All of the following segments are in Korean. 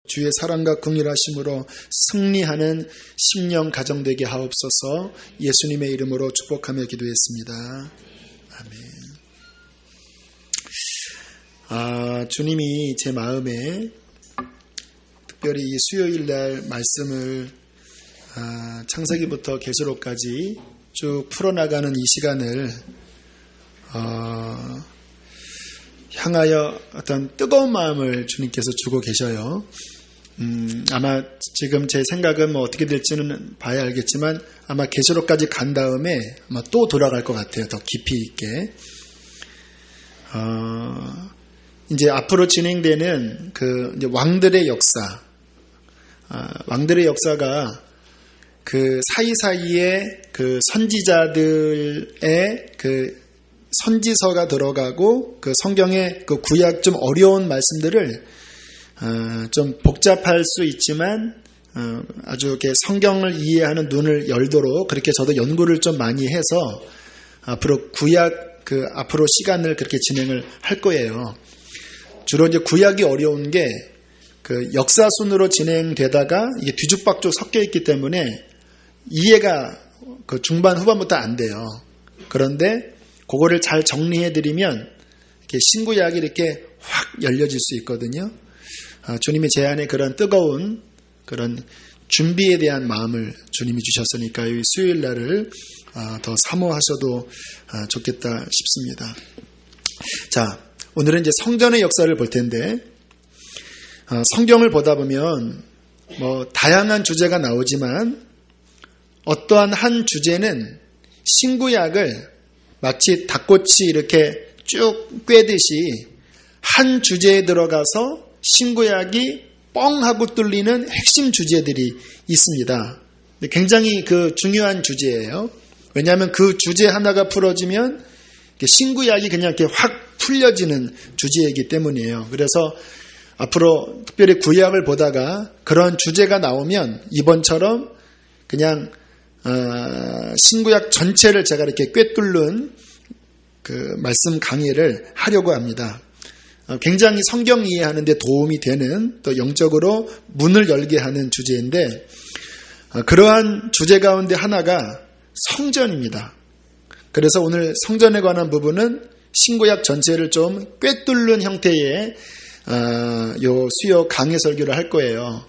주의 사랑과 긍휼하심으로 승리하는 심령 가정되게 하옵소서. 예수님의 이름으로 축복하며 기도했습니다. 아멘. 주님이 제 마음에 특별히 이 수요일날 말씀을 창세기부터 계시록까지 쭉 풀어나가는 이 시간을 향하여 어떤 뜨거운 마음을 주님께서 주고 계셔요. 아마 지금 제 생각은 뭐 어떻게 될지는 봐야 알겠지만 아마 계시록까지 간 다음에 아마 또 돌아갈 것 같아요. 더 깊이 있게. 이제 앞으로 진행되는 그 이제 왕들의 역사, 왕들의 역사가 그 사이사이에 그 선지자들의 그 선지서가 들어가고 그 성경의 그 구약 좀 어려운 말씀들을 좀 복잡할 수 있지만 아주 이렇게 성경을 이해하는 눈을 열도록 그렇게 저도 연구를 좀 많이 해서 앞으로 구약 그 앞으로 시간을 그렇게 진행을 할 거예요. 주로 이제 구약이 어려운 게 그 역사순으로 진행되다가 이게 뒤죽박죽 섞여 있기 때문에 이해가 그 중반 후반부터 안 돼요. 그런데 그거를 잘 정리해드리면 이렇게 신구약이 이렇게 확 열려질 수 있거든요. 주님이 제 안에 그런 뜨거운 그런 준비에 대한 마음을 주님이 주셨으니까 이 수요일 날을 더 사모하셔도 좋겠다 싶습니다. 자, 오늘은 이제 성전의 역사를 볼 텐데 성경을 보다 보면 뭐 다양한 주제가 나오지만 어떠한 한 주제는 신구약을 마치 닭꼬치 이렇게 쭉 꿰듯이 한 주제에 들어가서 신구약이 뻥 하고 뚫리는 핵심 주제들이 있습니다. 굉장히 그 중요한 주제예요. 왜냐하면 그 주제 하나가 풀어지면 신구약이 그냥 이렇게 확 풀려지는 주제이기 때문이에요. 그래서 앞으로 특별히 구약을 보다가 그런 주제가 나오면 이번처럼 그냥 신구약 전체를 제가 이렇게 꿰뚫는 그 말씀 강의를 하려고 합니다. 굉장히 성경 이해하는 데 도움이 되는 또 영적으로 문을 열게 하는 주제인데 그러한 주제 가운데 하나가 성전입니다. 그래서 오늘 성전에 관한 부분은 신구약 전체를 좀 꿰뚫는 형태의 요 수요 강해 설교를 할 거예요.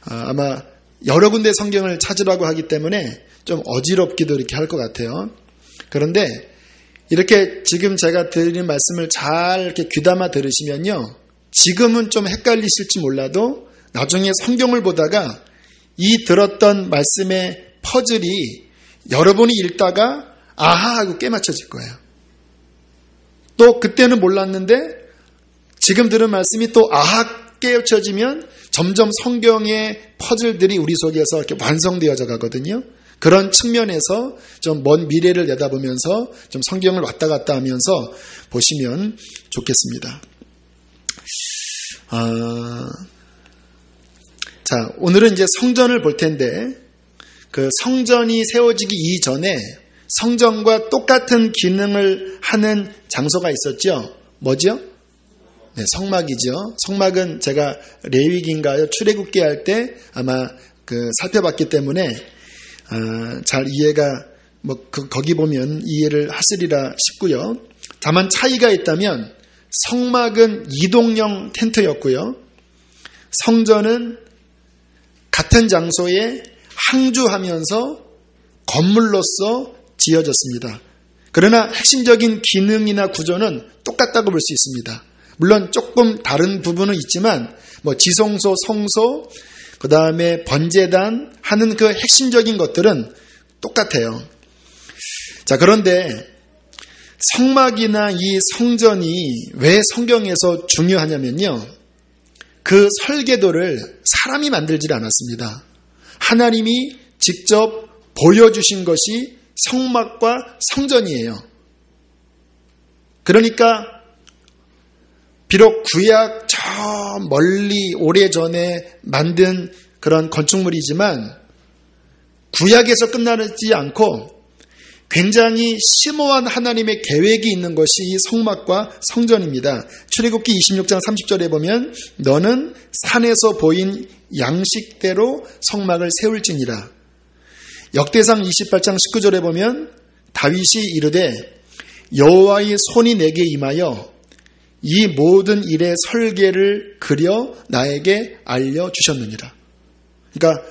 아마 여러 군데 성경을 찾으라고 하기 때문에 좀 어지럽기도 이렇게 할 것 같아요. 그런데 이렇게 지금 제가 드리는 말씀을 잘 이렇게 귀담아 들으시면요. 지금은 좀 헷갈리실지 몰라도 나중에 성경을 보다가 이 들었던 말씀의 퍼즐이 여러분이 읽다가 아하 하고 깨맞춰질 거예요. 또 그때는 몰랐는데 지금 들은 말씀이 또 아하 깨우쳐지면 점점 성경의 퍼즐들이 우리 속에서 이렇게 완성되어져 가거든요. 그런 측면에서 좀 먼 미래를 내다보면서 좀 성경을 왔다 갔다 하면서 보시면 좋겠습니다. 자, 오늘은 이제 성전을 볼 텐데 그 성전이 세워지기 이전에 성전과 똑같은 기능을 하는 장소가 있었죠. 뭐죠? 네, 성막이죠. 성막은 제가 레위기인가요? 출애굽기 할 때 아마 그 살펴봤기 때문에 잘 이해가 거기 보면 이해를 하시리라 싶고요. 다만 차이가 있다면 성막은 이동형 텐트였고요. 성전은 같은 장소에 항주하면서 건물로서 지어졌습니다. 그러나 핵심적인 기능이나 구조는 똑같다고 볼 수 있습니다. 물론 조금 다른 부분은 있지만 지성소, 성소, 그 다음에 번제단 하는 그 핵심적인 것들은 똑같아요. 자, 그런데 성막이나 이 성전이 왜 성경에서 중요하냐면요. 그 설계도를 사람이 만들지 않았습니다. 하나님이 직접 보여주신 것이 성막과 성전이에요. 그러니까 비록 구약 저 멀리 오래전에 만든 그런 건축물이지만 구약에서 끝나지 않고 굉장히 심오한 하나님의 계획이 있는 것이 이 성막과 성전입니다. 출애굽기 26장 30절에 보면 너는 산에서 보인 양식대로 성막을 세울지니라. 역대상 28장 19절에 보면 다윗이 이르되 여호와의 손이 내게 임하여 이 모든 일의 설계를 그려 나에게 알려주셨느니라. 그러니까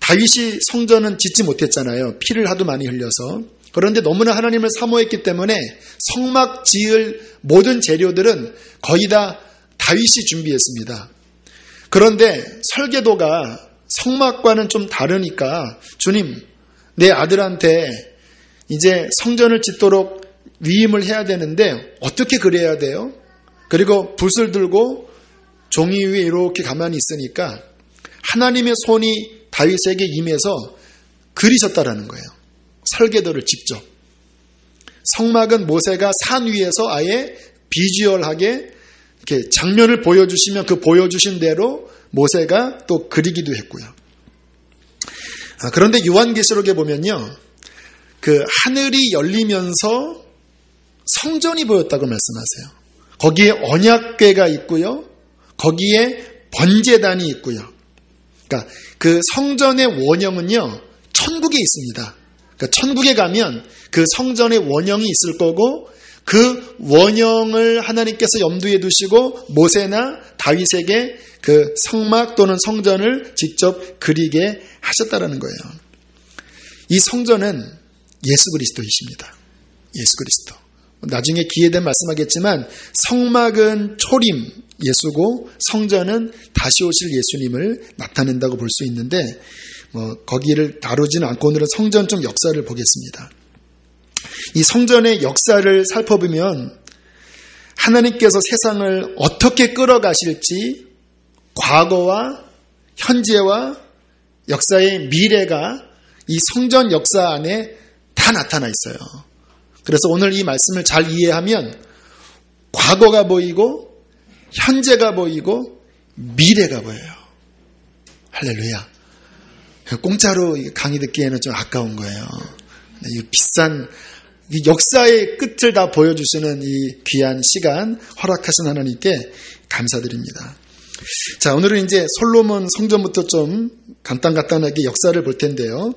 다윗이 성전은 짓지 못했잖아요. 피를 하도 많이 흘려서. 그런데 너무나 하나님을 사모했기 때문에 성막 지을 모든 재료들은 거의 다 다윗이 준비했습니다. 그런데 설계도가 성막과는 좀 다르니까 주님, 내 아들한테 이제 성전을 짓도록 위임을 해야 되는데 어떻게 그래야 돼요? 그리고 붓을 들고 종이 위에 이렇게 가만히 있으니까 하나님의 손이 다윗에게 임해서 그리셨다라는 거예요. 설계도를 직접. 성막은 모세가 산 위에서 아예 비주얼하게 이렇게 장면을 보여주시면 그 보여주신 대로 모세가 또 그리기도 했고요. 그런데 요한계시록에 보면요, 그 하늘이 열리면서 성전이 보였다고 말씀하세요. 거기에 언약궤가 있고요, 거기에 번제단이 있고요. 그러니까 그 성전의 원형은요, 천국에 있습니다. 그러니까 천국에 가면 그 성전의 원형이 있을 거고 그 원형을 하나님께서 염두에 두시고 모세나 다윗에게 그 성막 또는 성전을 직접 그리게 하셨다라는 거예요. 이 성전은 예수 그리스도이십니다. 예수 그리스도. 나중에 기회되면 말씀하겠지만 성막은 초림 예수고 성전은 다시 오실 예수님을 나타낸다고 볼 수 있는데 거기를 다루지는 않고 오늘은 성전 좀 역사를 보겠습니다. 이 성전의 역사를 살펴보면 하나님께서 세상을 어떻게 끌어가실지 과거와 현재와 역사의 미래가 이 성전 역사 안에 다 나타나 있어요. 그래서 오늘 이 말씀을 잘 이해하면 과거가 보이고 현재가 보이고 미래가 보여요. 할렐루야. 공짜로 강의 듣기에는 좀 아까운 거예요. 이 비싼 이 역사의 끝을 다 보여주시는 이 귀한 시간 허락하신 하나님께 감사드립니다. 자, 오늘은 이제 솔로몬 성전부터 좀 간단하게 역사를 볼 텐데요.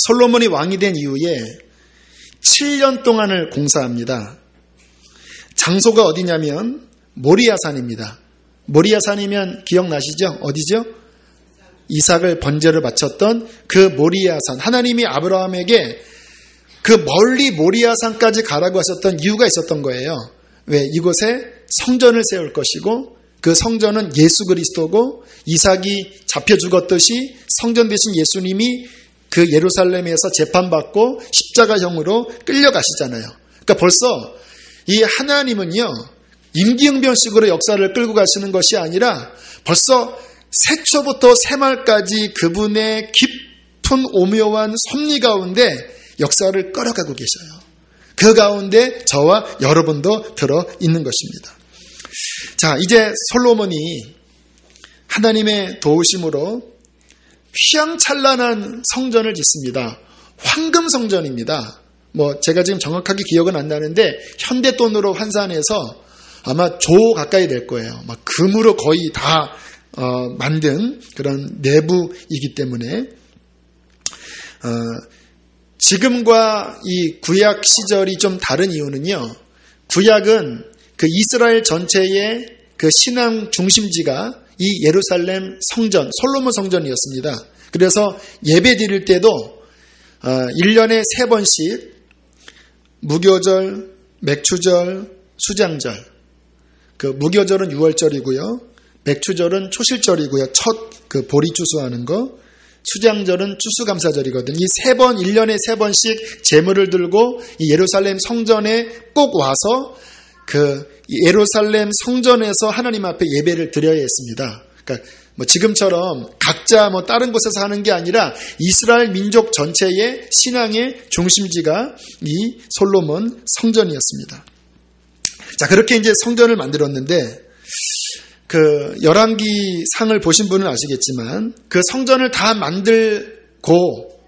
솔로몬이 왕이 된 이후에 7년 동안을 공사합니다. 장소가 어디냐면 모리아산입니다. 모리아산이면 기억나시죠? 어디죠? 이삭을 번제를 바쳤던 그 모리아산. 하나님이 아브라함에게 그 멀리 모리아산까지 가라고 하셨던 이유가 있었던 거예요. 왜? 이곳에 성전을 세울 것이고 그 성전은 예수 그리스도고 이삭이 잡혀 죽었듯이 성전 되신 예수님이 그 예루살렘에서 재판받고 십자가형으로 끌려가시잖아요. 그러니까 벌써 이 하나님은요, 임기응변식으로 역사를 끌고 가시는 것이 아니라 벌써 새초부터 새말까지 그분의 깊은 오묘한 섭리 가운데 역사를 끌어가고 계셔요. 그 가운데 저와 여러분도 들어 있는 것입니다. 자, 이제 솔로몬이 하나님의 도우심으로 휘황찬란한 성전을 짓습니다. 황금 성전입니다. 제가 지금 정확하게 기억은 안 나는데 현대 돈으로 환산해서 아마 조 가까이 될 거예요. 금으로 거의 다 만든 그런 내부이기 때문에 지금과 이 구약 시절이 좀 다른 이유는요. 구약은 그 이스라엘 전체의 그 신앙 중심지가 이 예루살렘 성전, 솔로몬 성전이었습니다. 그래서 예배 드릴 때도 1년에 3번씩 무교절, 맥추절, 수장절. 그 무교절은 6월절이고요. 맥추절은 초실절이고요. 첫 그 보리 추수하는 거. 수장절은 추수감사절이거든요. 이 3번, 1년에 3번씩 제물을 들고 이 예루살렘 성전에 꼭 와서 그 예루살렘 성전에서 하나님 앞에 예배를 드려야 했습니다. 그러니까 지금처럼 각자 다른 곳에서 하는 게 아니라 이스라엘 민족 전체의 신앙의 중심지가 이 솔로몬 성전이었습니다. 자, 그렇게 이제 성전을 만들었는데 그 열왕기상을 보신 분은 아시겠지만 그 성전을 다 만들고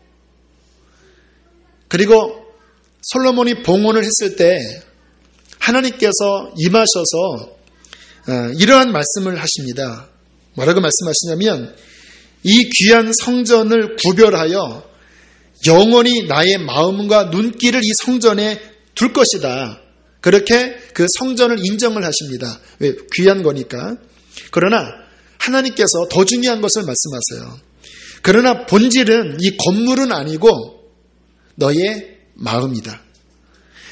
그리고 솔로몬이 봉헌을 했을 때 하나님께서 임하셔서 이러한 말씀을 하십니다. 뭐라고 말씀하시냐면 이 귀한 성전을 구별하여 영원히 나의 마음과 눈길을 이 성전에 둘 것이다. 그렇게 그 성전을 인정을 하십니다. 왜? 귀한 거니까. 그러나 하나님께서 더 중요한 것을 말씀하세요. 그러나 본질은 이 건물은 아니고 너의 마음이다.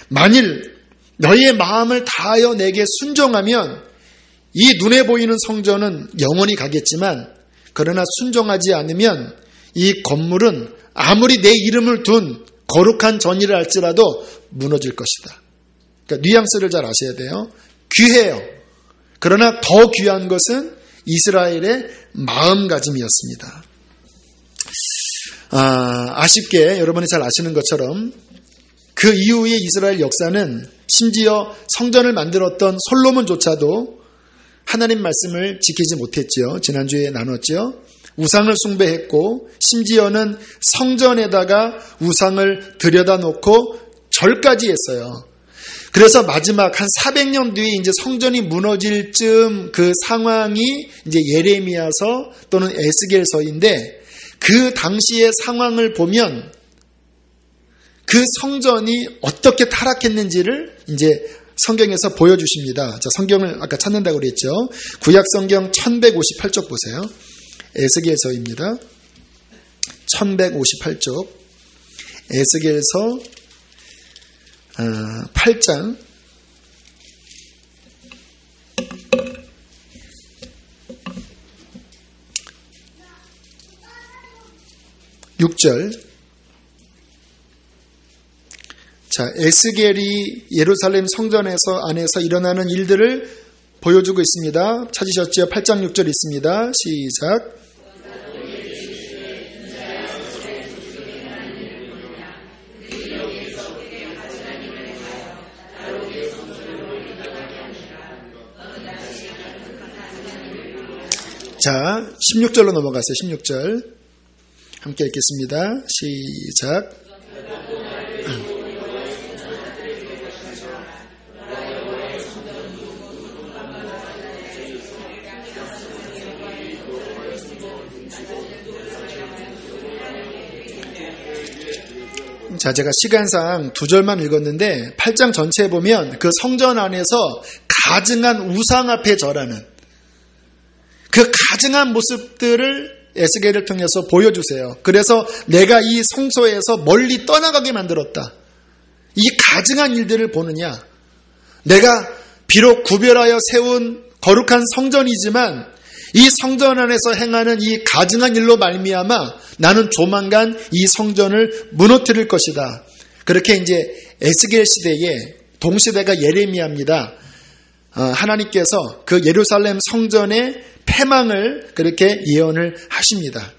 만일 너의 마음을 다하여 내게 순종하면 이 눈에 보이는 성전은 영원히 가겠지만 그러나 순종하지 않으면 이 건물은 아무리 내 이름을 둔 거룩한 전이라 할지라도 무너질 것이다. 그러니까 뉘앙스를 잘 아셔야 돼요. 귀해요. 그러나 더 귀한 것은 이스라엘의 마음가짐이었습니다. 아쉽게 여러분이 잘 아시는 것처럼 그 이후의 이스라엘 역사는 심지어 성전을 만들었던 솔로몬조차도 하나님 말씀을 지키지 못했죠. 지난주에 나눴죠. 우상을 숭배했고 심지어는 성전에다가 우상을 들여다 놓고 절까지 했어요. 그래서 마지막 한 400년 뒤에 이제 성전이 무너질 즈음 그 상황이 이제 예레미야서 또는 에스겔서인데 그 당시의 상황을 보면 그 성전이 어떻게 타락했는지를 이제 성경에서 보여주십니다. 자, 성경을 아까 찾는다고 그랬죠. 구약 성경 1158쪽 보세요. 에스겔서입니다. 1158쪽. 에스겔서 8장 6절. 자, 에스겔이 예루살렘 성전에서 안에서 일어나는 일들을 보여주고 있습니다. 찾으셨죠? 8장 6절 있습니다. 시작. 자, 16절로 넘어가세요. 16절. 함께 읽겠습니다. 시작. 자, 제가 시간상 2절만 읽었는데 8장 전체에 보면 그 성전 안에서 가증한 우상 앞에 절하는 그 가증한 모습들을 에스겔을 통해서 보여주세요. 그래서 내가 이 성소에서 멀리 떠나가게 만들었다. 이 가증한 일들을 보느냐? 내가 비록 구별하여 세운 거룩한 성전이지만 이 성전 안에서 행하는 이 가증한 일로 말미암아 나는 조만간 이 성전을 무너뜨릴 것이다. 그렇게 이제 에스겔 시대에 동시대가 예레미야입니다. 하나님께서 그 예루살렘 성전의 패망을 그렇게 예언을 하십니다.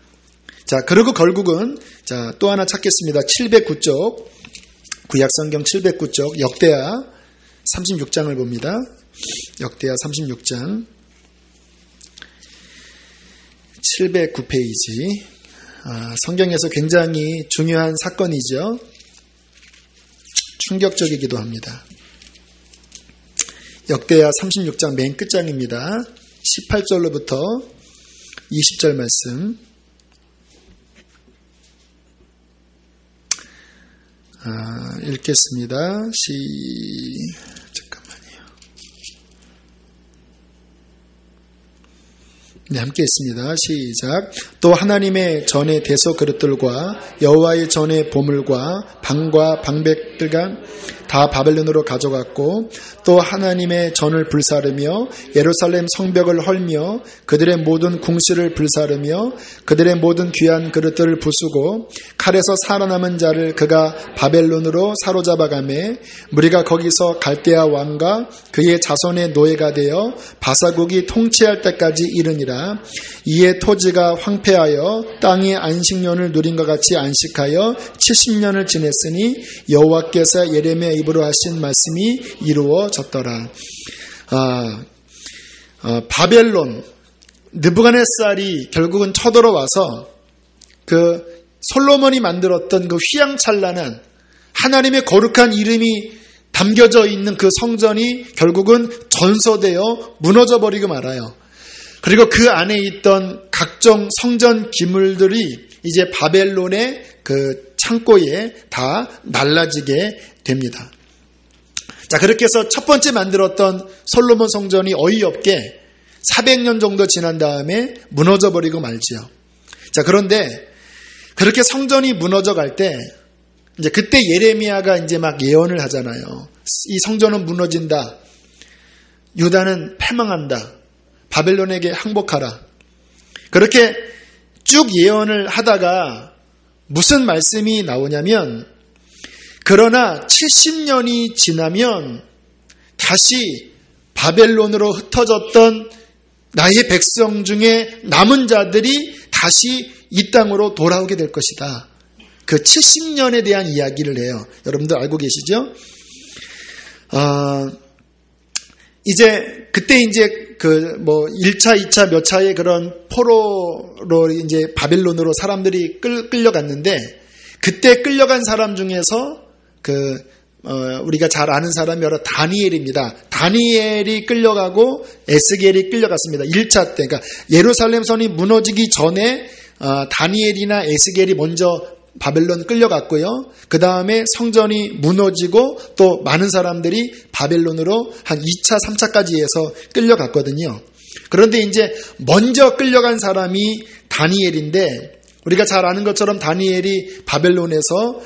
자, 그리고 결국은 자, 또 하나 찾겠습니다. 709쪽 구약성경 709쪽 역대하 36장을 봅니다. 역대하 36장 709페이지. 성경에서 굉장히 중요한 사건이죠. 충격적이기도 합니다. 역대하 36장 맨 끝장입니다. 18절로부터 20절 말씀. 읽겠습니다. 잠깐만요. 네, 함께 있습니다. 시작. 또 하나님의 전의 대소 그릇들과 여호와의 전의 보물과 방과 방백들과 다 바벨론으로 가져갔고 또 하나님의 전을 불사르며 예루살렘 성벽을 헐며 그들의 모든 궁실을 불사르며 그들의 모든 귀한 그릇들을 부수고 칼에서 살아남은 자를 그가 바벨론으로 사로잡아가매 무리가 거기서 갈대아 왕과 그의 자손의 노예가 되어 바사국이 통치할 때까지 이르니라. 이에 토지가 황폐하여 땅이 안식년을 누린 것 같이 안식하여 70년을 지냈으니 여호와께서 예레미야 입으로 하신 말씀이 이루어졌더라. 바벨론 느부갓네살이 결국은 쳐들어와서 그 솔로몬이 만들었던 그 휘황찬란한 하나님의 거룩한 이름이 담겨져 있는 그 성전이 결국은 전소되어 무너져 버리고 말아요. 그리고 그 안에 있던 각종 성전 기물들이 이제 바벨론의 그 창고에 다 날라지게 됩니다. 자, 그렇게 해서 첫 번째 만들었던 솔로몬 성전이 어이없게 400년 정도 지난 다음에 무너져 버리고 말지요. 자, 그런데 그렇게 성전이 무너져 갈 때 이제 그때 예레미야가 이제 막 예언을 하잖아요. 이 성전은 무너진다. 유다는 패망한다. 바벨론에게 항복하라. 그렇게 쭉 예언을 하다가 무슨 말씀이 나오냐면, 그러나 70년이 지나면 다시 바벨론으로 흩어졌던 나의 백성 중에 남은 자들이 다시 이 땅으로 돌아오게 될 것이다. 그 70년에 대한 이야기를 해요. 여러분들 알고 계시죠? 그때 이제 1차, 2차 몇 차의 그런 포로로 이제 바벨론으로 사람들이 끌려갔는데, 그때 끌려간 사람 중에서 우리가 잘 아는 사람이 바로 다니엘입니다. 다니엘이 끌려가고 에스겔이 끌려갔습니다. 1차 때. 그러니까 예루살렘 성이 무너지기 전에 다니엘이나 에스겔이 먼저 바벨론 끌려갔고요. 그 다음에 성전이 무너지고 또 많은 사람들이 바벨론으로 한 2차, 3차까지 해서 끌려갔거든요. 그런데 이제 먼저 끌려간 사람이 다니엘인데, 우리가 잘 아는 것처럼 다니엘이 바벨론에서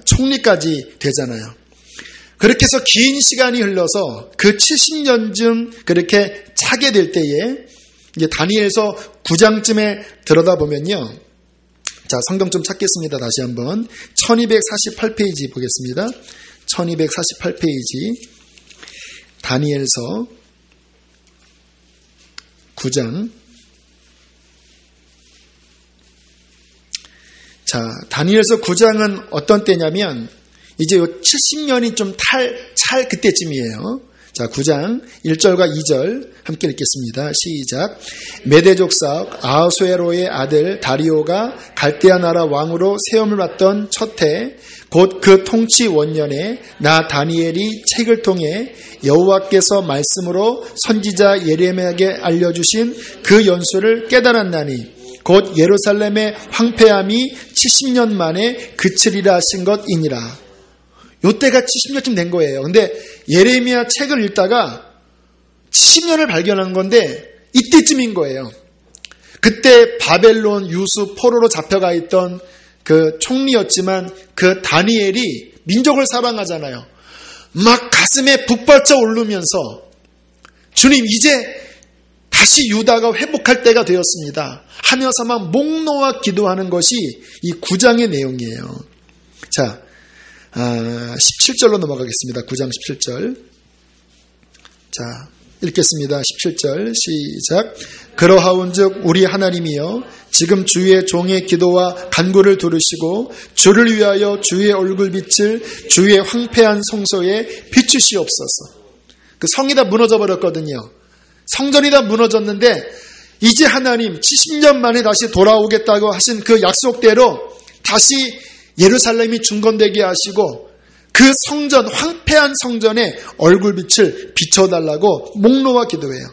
총리까지 되잖아요. 그렇게 해서 긴 시간이 흘러서 그 70년쯤 그렇게 차게 될 때에 이제 다니엘서 9장쯤에 들여다보면요. 자, 성경 좀 찾겠습니다. 다시 한번 1248페이지 보겠습니다. 1248페이지 다니엘서 9장. 자, 다니엘서 9장은 어떤 때냐면 이제 70년이 좀 찰 그때쯤이에요. 자, 9장 1절과 2절 함께 읽겠습니다. 시작. 메대 족속 아하수에로의 아들 다리오가 갈대아 나라 왕으로 세움을 받던 첫 해, 곧 그 통치 원년에 나 다니엘이 책을 통해 여호와께서 말씀으로 선지자 예레미야에게 알려주신 그 연수를 깨달았나니 곧 예루살렘의 황폐함이 70년 만에 그치리라 하신 것이니라. 요때가 70년쯤 된 거예요. 근데 예레미야 책을 읽다가 70년을 발견한 건데 이때쯤인 거예요. 그때 바벨론 유수 포로로 잡혀가 있던 그 총리였지만 그 다니엘이 민족을 사랑하잖아요. 막 가슴에 북받쳐 오르면서 주님, 이제 다시 유다가 회복할 때가 되었습니다 하면서 막 목 놓아 기도하는 것이 이 9장의 내용이에요. 자, 17절로 넘어가겠습니다. 9장 17절. 자, 읽겠습니다. 17절 시작. 그러하온즉 우리 하나님이여 지금 주의 종의 기도와 간구를 들으시고 주를 위하여 주의 얼굴빛을 주의 황폐한 성소에 비추시옵소서. 그 성이 다 무너져 버렸거든요. 성전이 다 무너졌는데 이제 하나님 70년 만에 다시 돌아오겠다고 하신 그 약속대로 다시 예루살렘이 중건되게 하시고 그 성전, 황폐한 성전에 얼굴빛을 비춰달라고 목 놓아 기도해요.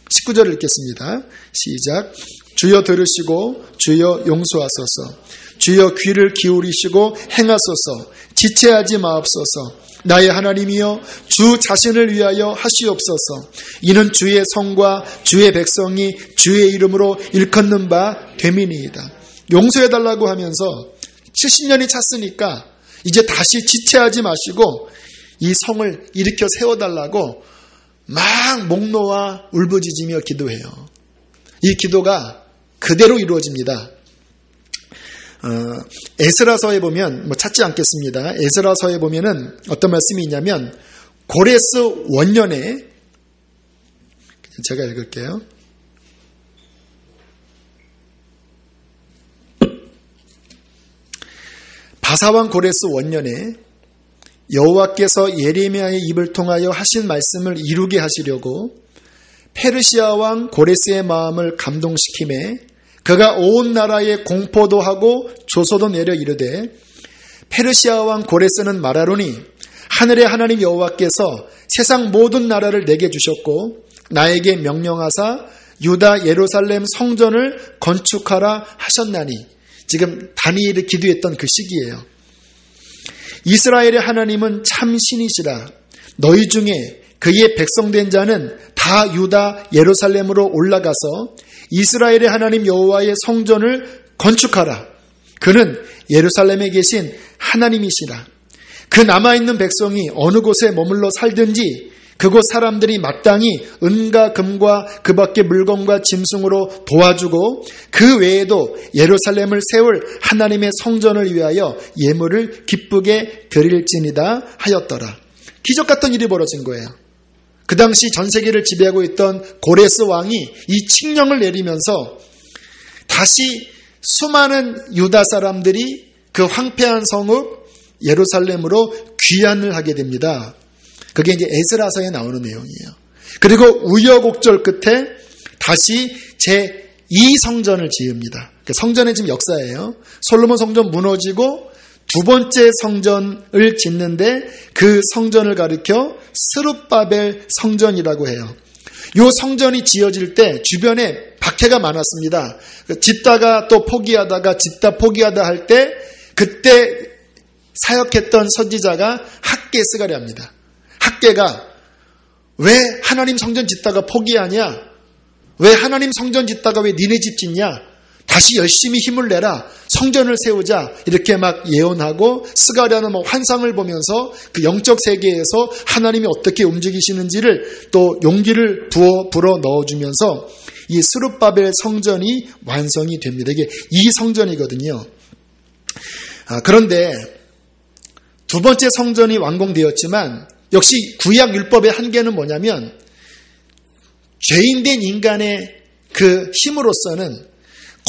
19절 읽겠습니다. 시작. 주여 들으시고 주여 용서하소서. 주여 귀를 기울이시고 행하소서. 지체하지 마옵소서. 나의 하나님이여 주 자신을 위하여 하시옵소서. 이는 주의 성과 주의 백성이 주의 이름으로 일컫는 바 됨이니이다. 용서해달라고 하면서 70년이 찼으니까 이제 다시 지체하지 마시고 이 성을 일으켜 세워달라고 막 목 놓아 울부짖으며 기도해요. 이 기도가 그대로 이루어집니다. 에스라서에 보면 찾지 않겠습니다. 에스라서에 보면은 어떤 말씀이 있냐면 고레스 원년에 제가 읽을게요. 바사왕 고레스 원년에 여호와께서 예레미야의 입을 통하여 하신 말씀을 이루게 하시려고 페르시아 왕 고레스의 마음을 감동시키매 그가 온 나라에 공포도 하고 조소도 내려 이르되 페르시아 왕 고레스는 말하노니 하늘의 하나님 여호와께서 세상 모든 나라를 내게 주셨고 나에게 명령하사 유다 예루살렘 성전을 건축하라 하셨나니, 지금 다니엘이 기도했던 그 시기예요. 이스라엘의 하나님은 참 신이시라. 너희 중에 그의 백성된 자는 다 유다 예루살렘으로 올라가서 이스라엘의 하나님 여호와의 성전을 건축하라. 그는 예루살렘에 계신 하나님이시라. 그 남아있는 백성이 어느 곳에 머물러 살든지 그곳 사람들이 마땅히 은과 금과 그 밖의 물건과 짐승으로 도와주고 그 외에도 예루살렘을 세울 하나님의 성전을 위하여 예물을 기쁘게 드릴지니다 하였더라. 기적 같은 일이 벌어진 거예요. 그 당시 전 세계를 지배하고 있던 고레스 왕이 이 칙령을 내리면서 다시 수많은 유다 사람들이 그 황폐한 성읍 예루살렘으로 귀환을 하게 됩니다. 그게 이제 에스라서에 나오는 내용이에요. 그리고 우여곡절 끝에 다시 제2 성전을 지읍니다. 성전의 지금 역사예요. 솔로몬 성전 무너지고 두 번째 성전을 짓는데 그 성전을 가리켜 스룹바벨 성전이라고 해요. 이 성전이 지어질 때 주변에 박해가 많았습니다. 짓다가 또 포기하다가 짓다 포기하다 할 때 그때 사역했던 선지자가 학개 스가랴입니다. 학개가 왜 하나님 성전 짓다가 포기하냐? 왜 하나님 성전 짓다가 왜 니네 집 짓냐? 다시 열심히 힘을 내라. 성전을 세우자. 이렇게 막 예언하고 스가랴는 환상을 보면서 그 영적 세계에서 하나님이 어떻게 움직이시는지를 또 용기를 불어 넣어주면서 이 스룹바벨 성전이 완성이 됩니다. 이게 이 성전이거든요. 그런데 두 번째 성전이 완공되었지만 역시 구약 율법의 한계는 뭐냐면 죄인된 인간의 그 힘으로서는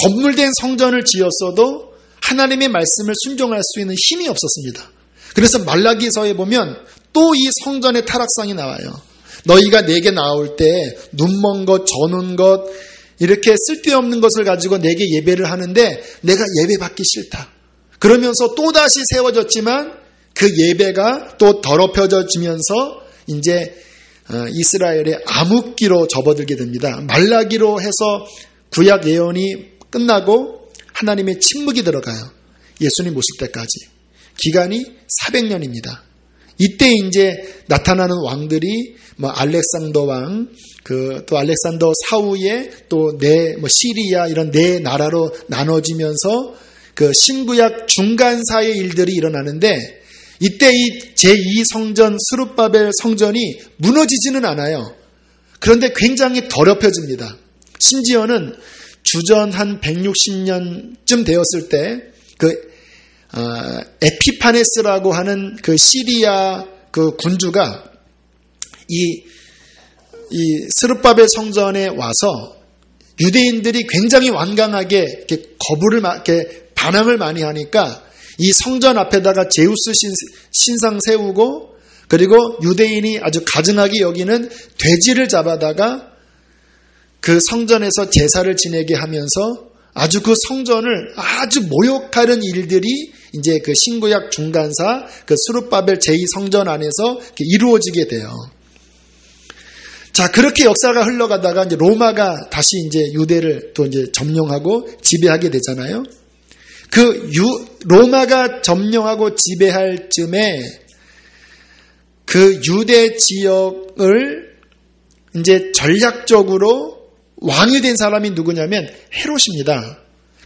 건물된 성전을 지었어도 하나님의 말씀을 순종할 수 있는 힘이 없었습니다. 그래서 말라기서에 보면 또 이 성전의 타락상이 나와요. 너희가 내게 나올 때 눈먼 것, 저눈 것 이렇게 쓸데없는 것을 가지고 내게 예배를 하는데 내가 예배 받기 싫다. 그러면서 또다시 세워졌지만 그 예배가 또 더럽혀지면서 이제 이스라엘의 암흑기로 접어들게 됩니다. 말라기로 해서 구약 예언이 끝나고 하나님의 침묵이 들어가요. 예수님 오실 때까지. 기간이 400년입니다. 이때 이제 나타나는 왕들이 알렉산더 왕, 또 알렉산더 사후에 또 시리아 이런 네 나라로 나눠지면서 그 신구약 중간사의 일들이 일어나는데 이때 이 제2 성전 스룹바벨 성전이 무너지지는 않아요. 그런데 굉장히 더럽혀집니다. 심지어는 주전 한 160년쯤 되었을 때 에피파네스라고 하는 그 시리아 그 군주가 이 스룹바벨 성전에 와서 유대인들이 굉장히 완강하게 이렇게 반항을 많이 하니까 이 성전 앞에다가 제우스 신상 세우고 그리고 유대인이 아주 가증하게 여기는 돼지를 잡아다가 그 성전에서 제사를 지내게 하면서 아주 그 성전을 아주 모욕하는 일들이 이제 그 신구약 중간사 그 스룹바벨 제2성전 안에서 이루어지게 돼요. 자, 그렇게 역사가 흘러가다가 이제 로마가 다시 이제 유대를 또 이제 점령하고 지배하게 되잖아요. 로마가 점령하고 지배할 쯤에 그 유대 지역을 이제 전략적으로 왕이 된 사람이 누구냐면 헤롯입니다.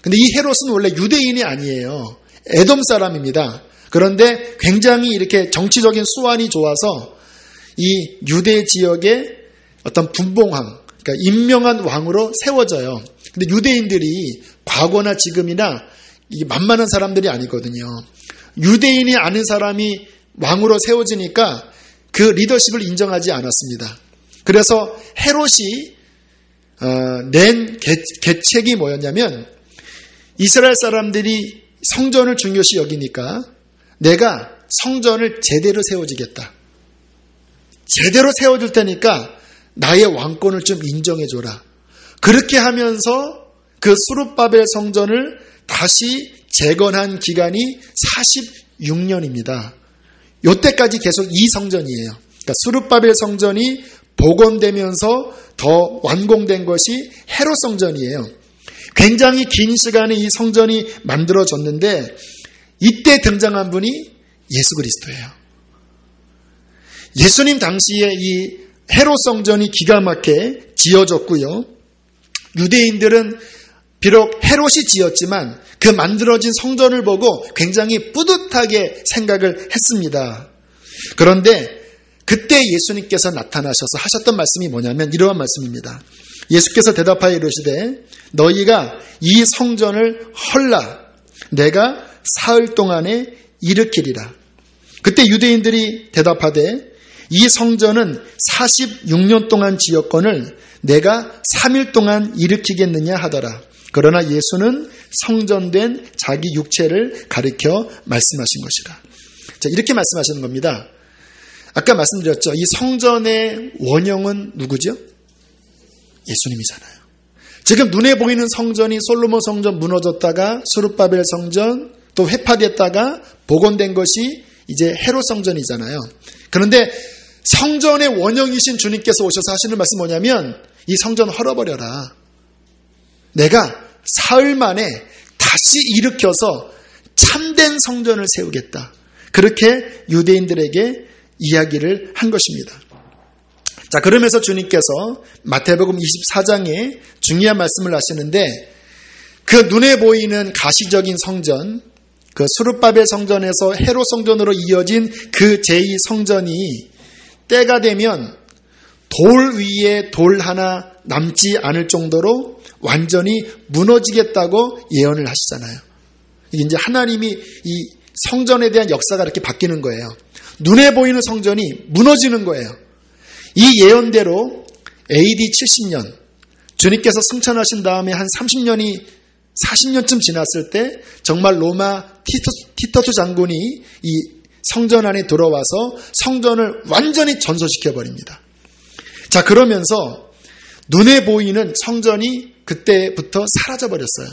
근데 이 헤롯은 원래 유대인이 아니에요. 에돔 사람입니다. 그런데 굉장히 이렇게 정치적인 수완이 좋아서 이 유대 지역의 어떤 분봉왕, 그러니까 임명한 왕으로 세워져요. 근데 유대인들이 과거나 지금이나 이게 만만한 사람들이 아니거든요. 유대인이 아는 사람이 왕으로 세워지니까 그 리더십을 인정하지 않았습니다. 그래서 헤롯이 낸 계책이 뭐였냐면 이스라엘 사람들이 성전을 중요시 여기니까 내가 성전을 제대로 세워주겠다. 제대로 세워줄 테니까 나의 왕권을 좀 인정해줘라. 그렇게 하면서 그 스룹바벨 성전을 다시 재건한 기간이 46년입니다. 요때까지 계속 이 성전이에요. 그러니까 스룹바벨 성전이 복원되면서 더 완공된 것이 헤롯 성전이에요. 굉장히 긴 시간에 이 성전이 만들어졌는데 이때 등장한 분이 예수 그리스도예요. 예수님 당시에 이 헤롯 성전이 기가 막히게 지어졌고요. 유대인들은 비록 헤롯이 지었지만 그 만들어진 성전을 보고 굉장히 뿌듯하게 생각을 했습니다. 그런데 그때 예수님께서 나타나셔서 하셨던 말씀이 뭐냐면 이러한 말씀입니다. 예수께서 대답하여 이르시되 너희가 이 성전을 헐라 내가 사흘 동안에 일으키리라. 그때 유대인들이 대답하되 이 성전은 46년 동안 지었거늘 내가 3일 동안 일으키겠느냐 하더라. 그러나 예수는 성전된 자기 육체를 가리켜 말씀하신 것이다. 자, 이렇게 말씀하시는 겁니다. 아까 말씀드렸죠. 이 성전의 원형은 누구죠? 예수님이잖아요. 지금 눈에 보이는 성전이 솔로몬 성전 무너졌다가 스룹바벨 성전 또 회파됐다가 복원된 것이 이제 헤롯 성전이잖아요. 그런데 성전의 원형이신 주님께서 오셔서 하시는 말씀이 뭐냐면 이 성전 헐어버려라. 내가 사흘 만에 다시 일으켜서 참된 성전을 세우겠다. 그렇게 유대인들에게 이야기를 한 것입니다. 자, 그러면서 주님께서 마태복음 24장에 중요한 말씀을 하시는데 그 눈에 보이는 가시적인 성전, 그 스룹바벨 성전에서 헤롯 성전으로 이어진 그 제2성전이 때가 되면 돌 위에 돌 하나 남지 않을 정도로 완전히 무너지겠다고 예언을 하시잖아요. 이게 이제 하나님이 이 성전에 대한 역사가 이렇게 바뀌는 거예요. 눈에 보이는 성전이 무너지는 거예요. 이 예언대로 AD 70년 주님께서 승천하신 다음에 한 40년쯤 지났을 때 정말 로마 티토스 장군이 이 성전 안에 들어와서 성전을 완전히 전소시켜버립니다. 자, 그러면서 눈에 보이는 성전이 그때부터 사라져버렸어요.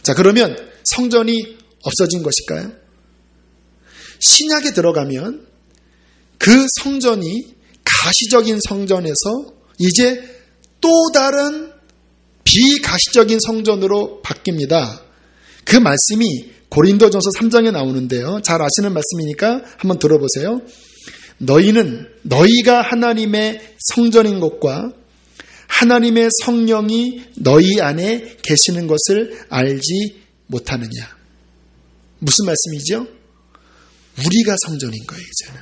자, 그러면 성전이 없어진 것일까요? 신약에 들어가면 그 성전이 가시적인 성전에서 이제 또 다른 비가시적인 성전으로 바뀝니다. 그 말씀이 고린도전서 3장에 나오는데요. 잘 아시는 말씀이니까 한번 들어보세요. 너희가 하나님의 성전인 것과 하나님의 성령이 너희 안에 계시는 것을 알지 못하느냐. 무슨 말씀이죠? 우리가 성전인 거예요, 이제는.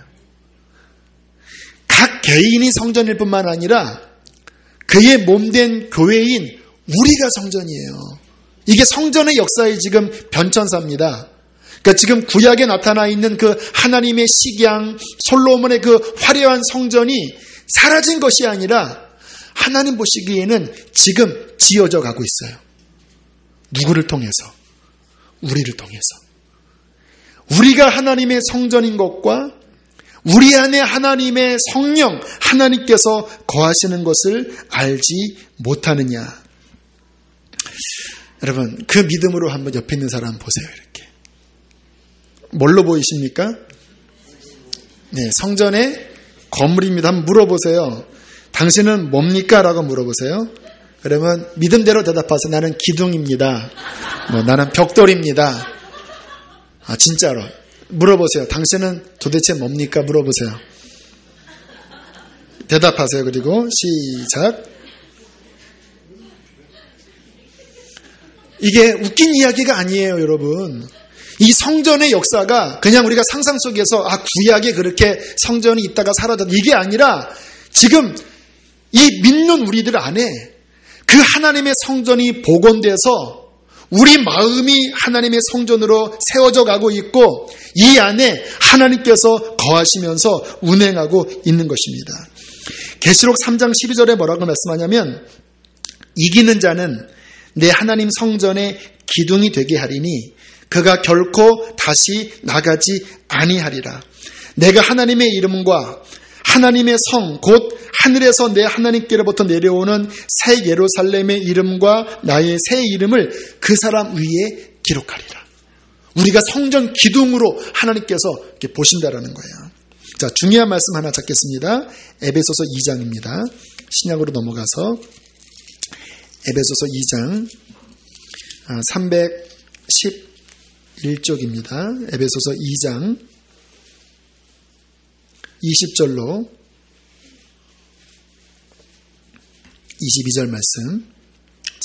각 개인이 성전일 뿐만 아니라 그의 몸된 교회인 우리가 성전이에요. 이게 성전의 역사의 지금 변천사입니다. 그러니까 지금 구약에 나타나 있는 그 하나님의 식양, 솔로몬의 그 화려한 성전이 사라진 것이 아니라 하나님 보시기에는 지금 지어져 가고 있어요. 누구를 통해서? 우리를 통해서. 우리가 하나님의 성전인 것과 우리 안에 하나님의 성령, 하나님께서 거하시는 것을 알지 못하느냐. 여러분, 그 믿음으로 한번 옆에 있는 사람 보세요. 이렇게. 뭘로 보이십니까? 네, 성전의 건물입니다. 한번 물어보세요. 당신은 뭡니까? 라고 물어보세요. 그러면 믿음대로 대답하세요. 나는 기둥입니다. 나는 벽돌입니다. 아, 진짜로. 물어보세요. 당신은 도대체 뭡니까? 물어보세요. 대답하세요. 그리고 시작. 이게 웃긴 이야기가 아니에요, 여러분. 이 성전의 역사가 그냥 우리가 상상 속에서 구약에 그렇게 성전이 있다가 사라졌다. 이게 아니라 지금 이 믿는 우리들 안에 그 하나님의 성전이 복원돼서 우리 마음이 하나님의 성전으로 세워져 가고 있고 이 안에 하나님께서 거하시면서 운행하고 있는 것입니다. 계시록 3장 12절에 뭐라고 말씀하냐면 이기는 자는 내 하나님 성전의 기둥이 되게 하리니 그가 결코 다시 나가지 아니하리라. 내가 하나님의 이름과 하나님의 성 곧 하늘에서 내 하나님께로부터 내려오는 새 예루살렘의 이름과 나의 새 이름을 그 사람 위에 기록하리라. 우리가 성전 기둥으로 하나님께서 이렇게 보신다라는 거예요. 자, 중요한 말씀 하나 찾겠습니다. 에베소서 2장입니다. 신약으로 넘어가서 에베소서 2장 311쪽입니다. 에베소서 2장 20절로 22절 말씀.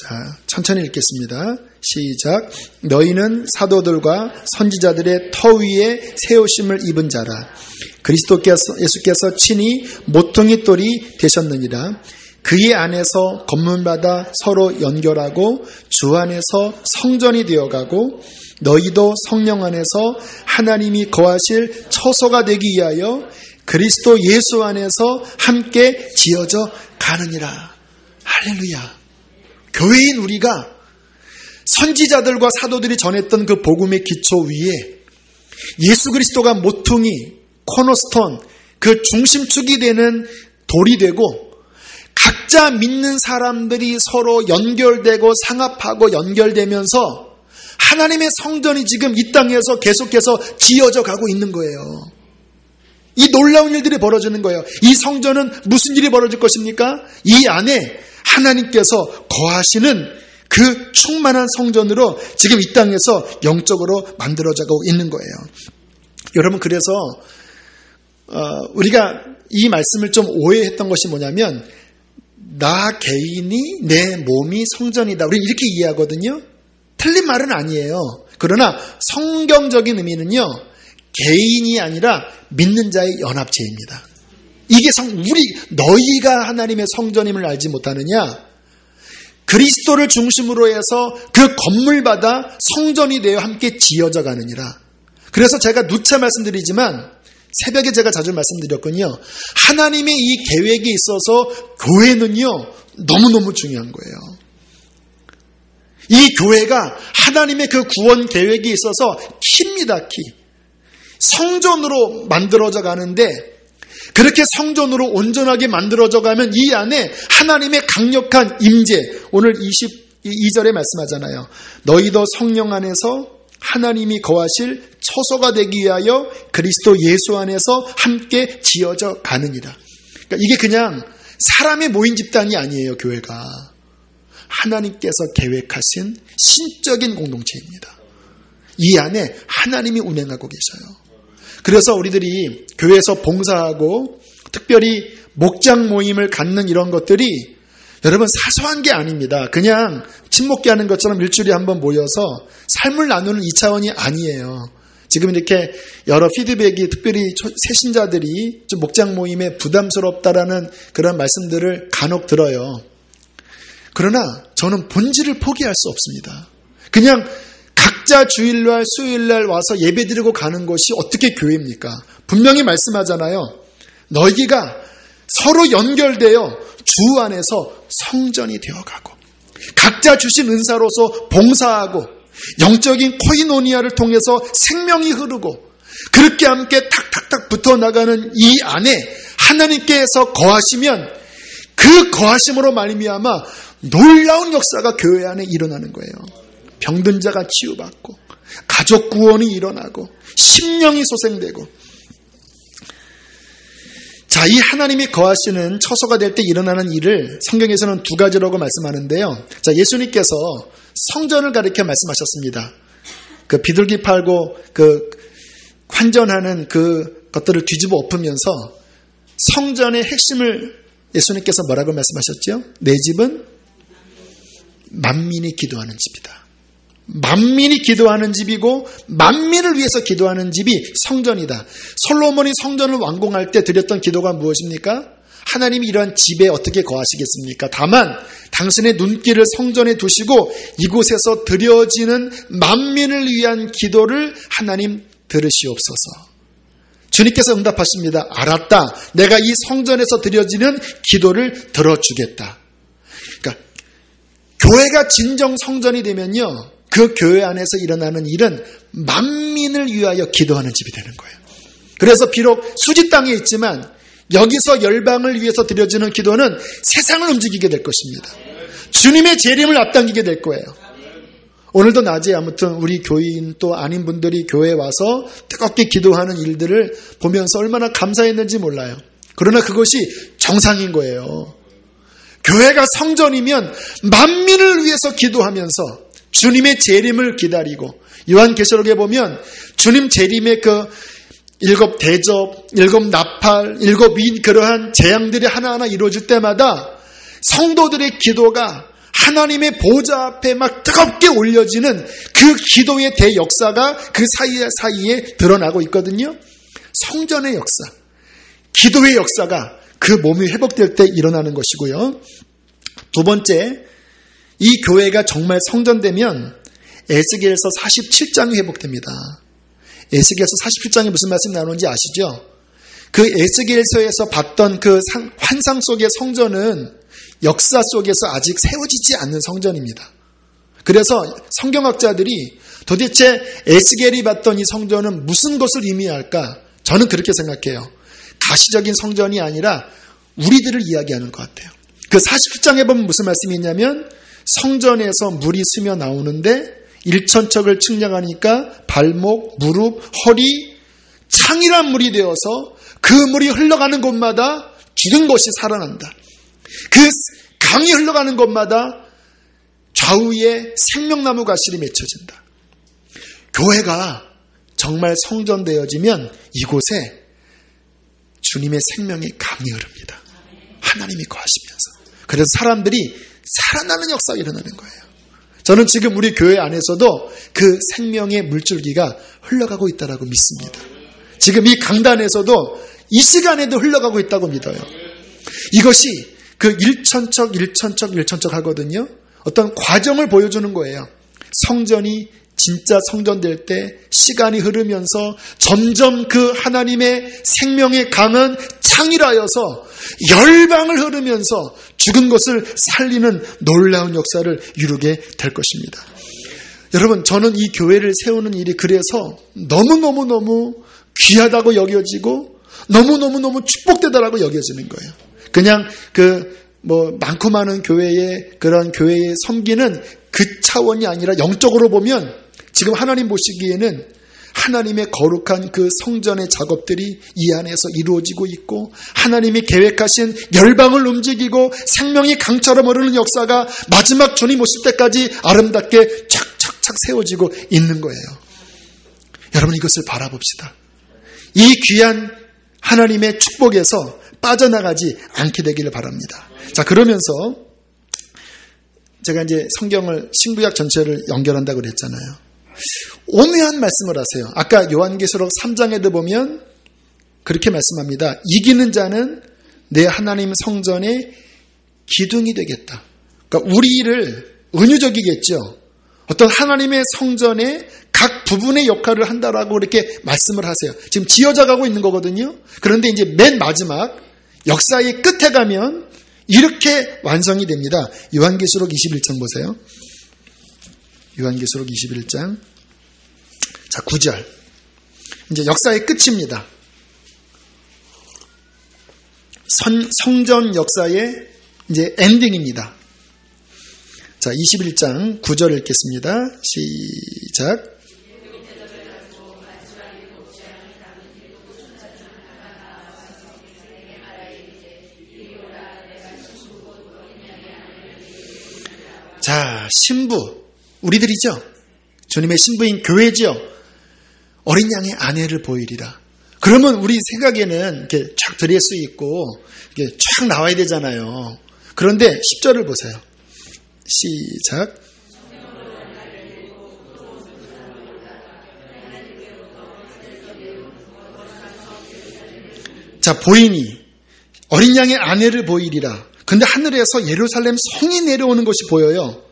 자, 천천히 읽겠습니다. 시작. 너희는 사도들과 선지자들의 터 위에 세우심을 입은 자라. 예수께서 친히 모퉁이 돌이 되셨느니라. 그의 안에서 건물마다 서로 연결하고 주 안에서 성전이 되어가고 너희도 성령 안에서 하나님이 거하실 처소가 되기 위하여 그리스도 예수 안에서 함께 지어져 가느니라. 할렐루야. 교회인 우리가 선지자들과 사도들이 전했던 그 복음의 기초 위에 예수 그리스도가 모퉁이, 코너스톤, 그 중심축이 되는 돌이 되고 각자 믿는 사람들이 서로 연결되고 상합하고 연결되면서 하나님의 성전이 지금 이 땅에서 계속해서 지어져 가고 있는 거예요. 이 놀라운 일들이 벌어지는 거예요. 이 성전은 무슨 일이 벌어질 것입니까? 이 안에 하나님께서 거하시는 그 충만한 성전으로 지금 이 땅에서 영적으로 만들어져가고 있는 거예요. 여러분, 그래서 우리가 이 말씀을 좀 오해했던 것이 뭐냐면 나 개인이 내 몸이 성전이다. 우리 이렇게 이해하거든요. 틀린 말은 아니에요. 그러나 성경적인 의미는요, 개인이 아니라 믿는 자의 연합체입니다. 이게 너희가 하나님의 성전임을 알지 못하느냐? 그리스도를 중심으로 해서 그 건물마다 성전이 되어 함께 지어져 가느니라. 그래서 제가 누차 말씀드리지만 새벽에 제가 자주 말씀드렸군요. 하나님의 이 계획이 있어서 교회는요, 너무너무 중요한 거예요. 이 교회가 하나님의 그 구원 계획이 있어서 키입니다, 키. 성전으로 만들어져 가는데 그렇게 성전으로 온전하게 만들어져 가면 이 안에 하나님의 강력한 임재, 오늘 22절에 말씀하잖아요. 너희도 성령 안에서 하나님이 거하실 처소가 되기 위하여 그리스도 예수 안에서 함께 지어져 가느니라. 그러니까 이게 그냥 사람의 모인 집단이 아니에요, 교회가. 하나님께서 계획하신 신적인 공동체입니다. 이 안에 하나님이 운행하고 계셔요. 그래서 우리들이 교회에서 봉사하고 특별히 목장 모임을 갖는 이런 것들이 여러분 사소한 게 아닙니다. 그냥 친목회 하는 것처럼 일주일에 한번 모여서 삶을 나누는 2차원이 아니에요. 지금 이렇게 여러 피드백이 특별히 새신자들이 좀 목장 모임에 부담스럽다라는 그런 말씀들을 간혹 들어요. 그러나 저는 본질을 포기할 수 없습니다. 그냥 각자 주일날 수요일날 와서 예배드리고 가는 것이 어떻게 교회입니까? 분명히 말씀하잖아요. 너희가 서로 연결되어 주 안에서 성전이 되어가고 각자 주신 은사로서 봉사하고 영적인 코이노니아를 통해서 생명이 흐르고 그렇게 함께 탁탁탁 붙어나가는 이 안에 하나님께서 거하시면 그 거하심으로 말미암아 놀라운 역사가 교회 안에 일어나는 거예요. 병든 자가 치유받고 가족 구원이 일어나고 심령이 소생되고. 자, 이 하나님이 거하시는 처소가 될 때 일어나는 일을 성경에서는 두 가지라고 말씀하는데요. 자, 예수님께서 성전을 가리켜 말씀하셨습니다. 그 비둘기 팔고 그 환전하는 그 것들을 뒤집어 엎으면서 성전의 핵심을 예수님께서 뭐라고 말씀하셨죠? 내 집은 만민이 기도하는 집이다. 만민이 기도하는 집이고 만민을 위해서 기도하는 집이 성전이다. 솔로몬이 성전을 완공할 때 드렸던 기도가 무엇입니까? 하나님이 이러한 집에 어떻게 거하시겠습니까? 다만 당신의 눈길을 성전에 두시고 이곳에서 드려지는 만민을 위한 기도를 하나님 들으시옵소서. 주님께서 응답하십니다. 알았다. 내가 이 성전에서 드려지는 기도를 들어주겠다. 그러니까 교회가 진정 성전이 되면요, 그 교회 안에서 일어나는 일은 만민을 위하여 기도하는 집이 되는 거예요. 그래서 비록 수지 땅에 있지만 여기서 열방을 위해서 드려지는 기도는 세상을 움직이게 될 것입니다. 주님의 재림을 앞당기게 될 거예요. 오늘도 낮에 아무튼 우리 교인 또 아닌 분들이 교회에 와서 뜨겁게 기도하는 일들을 보면서 얼마나 감사했는지 몰라요. 그러나 그것이 정상인 거예요. 교회가 성전이면 만민을 위해서 기도하면서 주님의 재림을 기다리고, 요한계시록에 보면 주님 재림의 그 7 대접, 7 나팔, 7 위 그러한 재앙들이 하나하나 이루어질 때마다 성도들의 기도가 하나님의 보좌 앞에 막 뜨겁게 올려지는 그 기도의 대역사가 그 사이에 드러나고 있거든요. 성전의 역사, 기도의 역사가 그 몸이 회복될 때 일어나는 것이고요. 두 번째, 이 교회가 정말 성전되면 에스겔서 47장이 회복됩니다. 에스겔서 47장이 무슨 말씀 나오는지 아시죠? 그 에스겔서에서 봤던 그 환상 속의 성전은 역사 속에서 아직 세워지지 않는 성전입니다. 그래서 성경학자들이 도대체 에스겔이 봤던 이 성전은 무슨 것을 의미할까? 저는 그렇게 생각해요. 가시적인 성전이 아니라 우리들을 이야기하는 것 같아요. 그 47장에 보면 무슨 말씀이 있냐면 성전에서 물이 스며 나오는데 일천척을 측량하니까 발목, 무릎, 허리, 창이란 물이 되어서 그 물이 흘러가는 곳마다 죽은 것이 살아난다. 그 강이 흘러가는 곳마다 좌우에 생명나무 가시리 맺혀진다. 교회가 정말 성전되어지면 이곳에 주님의 생명의 강이 흐릅니다. 하나님이 거하시면서. 그래서 사람들이 살아나는 역사가 일어나는 거예요. 저는 지금 우리 교회 안에서도 그 생명의 물줄기가 흘러가고 있다고 믿습니다. 지금 이 강단에서도 이 시간에도 흘러가고 있다고 믿어요. 이것이 그 일천척 하거든요. 어떤 과정을 보여주는 거예요. 성전이 진짜 성전될 때 시간이 흐르면서 점점 그 하나님의 생명의 강은 창이라여서 열방을 흐르면서 죽은 것을 살리는 놀라운 역사를 이루게 될 것입니다. 여러분, 저는 이 교회를 세우는 일이 그래서 너무너무 귀하다고 여겨지고 너무너무 축복되다라고 여겨지는 거예요. 그냥 많고 많은 교회의 그런 교회의 섬기는 그 차원이 아니라 영적으로 보면 지금 하나님 보시기에는 하나님의 거룩한 그 성전의 작업들이 이 안에서 이루어지고 있고 하나님이 계획하신 열방을 움직이고 생명이 강처럼 흐르는 역사가 마지막 주님 오실 때까지 아름답게 착착착 세워지고 있는 거예요. 여러분, 이것을 바라봅시다. 이 귀한 하나님의 축복에서 빠져나가지 않게 되기를 바랍니다. 자, 그러면서 제가 이제 성경을 신구약 전체를 연결한다고 그랬잖아요. 오묘한 말씀을 하세요. 아까 요한계시록 3장에도 보면 그렇게 말씀합니다. 이기는 자는 내 하나님 성전의 기둥이 되겠다. 그러니까 우리를 은유적이겠죠. 어떤 하나님의 성전의 각 부분의 역할을 한다라고 이렇게 말씀을 하세요. 지금 지어져 가고 있는 거거든요. 그런데 이제 맨 마지막 역사의 끝에 가면 이렇게 완성이 됩니다. 요한계시록 21장 보세요. 요한계시록 21장. 자, 9절. 이제 역사의 끝입니다. 성전 역사의 이제 엔딩입니다. 자, 21장 9절 읽겠습니다. 시작. 자, 신부, 우리들이죠. 주님의 신부인 교회죠. 어린 양의 아내를 보이리라. 그러면 우리 생각에는 이렇게 쫙 드레스 있고 이렇게 쫙 나와야 되잖아요. 그런데 10절을 보세요. 시작. 자, 보이니 어린 양의 아내를 보이리라. 근데 하늘에서 예루살렘 성이 내려오는 것이 보여요.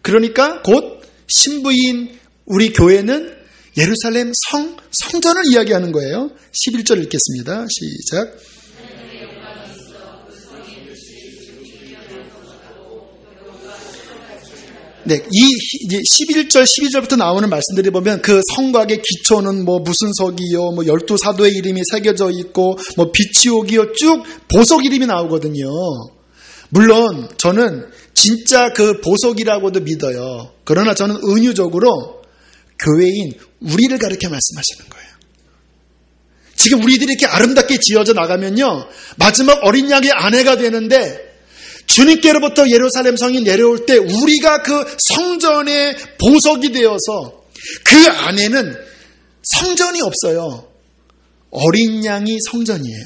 그러니까 곧 신부인 우리 교회는 예루살렘 성전을 이야기하는 거예요. 11절 읽겠습니다. 시작. 네, 이제 11절, 12절부터 나오는 말씀들이 보면 그 성곽의 기초는 뭐 무슨 석이요, 뭐 12사도의 이름이 새겨져 있고, 뭐 비치옥이요, 쭉 보석 이름이 나오거든요. 물론 저는 진짜 그 보석이라고도 믿어요. 그러나 저는 은유적으로 교회인 우리를 가르쳐 말씀하시는 거예요. 지금 우리들이 이렇게 아름답게 지어져 나가면요, 마지막 어린 양의 아내가 되는데 주님께로부터 예루살렘 성이 내려올 때 우리가 그 성전의 보석이 되어서 그 안에는 성전이 없어요. 어린 양이 성전이에요.